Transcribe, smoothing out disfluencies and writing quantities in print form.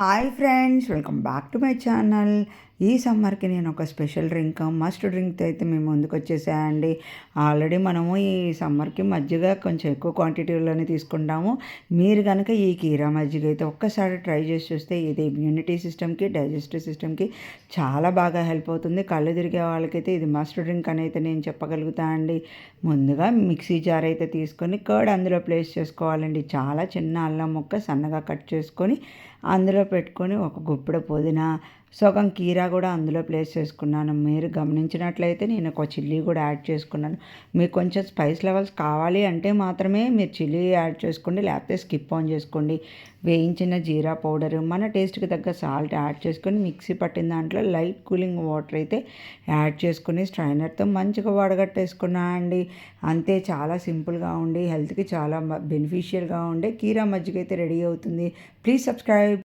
Hi friends, welcome back to my channel. ఈ సమ్మర్కి నేను ఒక స్పెషల్ డ్రింక్, మస్ట్ డ్రింక్తో అయితే మేము ముందుకు వచ్చేసాయండి. ఆల్రెడీ మనము ఈ సమ్మర్కి మజ్జిగ కొంచెం ఎక్కువ క్వాంటిటీలోనే తీసుకుంటాము. మీరు కనుక ఈ కీరా మజ్జిగ అయితే ఒక్కసారి ట్రై చేసి చూస్తే ఇది ఇమ్యూనిటీ సిస్టమ్కి, డైజెస్టివ్ సిస్టమ్కి చాలా బాగా హెల్ప్ అవుతుంది. కళ్ళు తిరిగే వాళ్ళకైతే ఇది మస్ట్ డ్రింక్ అని అయితే నేను చెప్పగలుగుతా అండి. ముందుగా మిక్సీ జార్ అయితే తీసుకొని కర్డ్ అందులో ప్లేస్ చేసుకోవాలండి. చాలా చిన్న అల్లం ముక్క సన్నగా కట్ చేసుకొని అందులో పెట్టుకొని ఒక గుప్పెడు పుదీనా, సగం కీరా కూడా అందులో ప్లేస్ చేసుకున్నాను. మీరు గమనించినట్లయితే నేను ఒక చిల్లీ కూడా యాడ్ చేసుకున్నాను. మీకు కొంచెం స్పైస్ లెవెల్స్ కావాలి అంటే మాత్రమే మీరు చిల్లీ యాడ్ చేసుకోండి, లేకపోతే స్కిప్ ఆన్ చేసుకోండి. వేయించిన జీరా పౌడరు, మన టేస్ట్కి తగ్గ సాల్ట్ యాడ్ చేసుకొని మిక్సీ పట్టిన దాంట్లో లైట్ కూలింగ్ వాటర్ అయితే యాడ్ చేసుకుని స్ట్రైనర్తో మంచిగా వడగట్టేసుకున్నా అండి. అంతే, చాలా సింపుల్గా ఉండి హెల్త్కి చాలా బెనిఫిషియల్గా ఉండే కీరా మజ్జిగ అయితే రెడీ అవుతుంది. Please subscribe.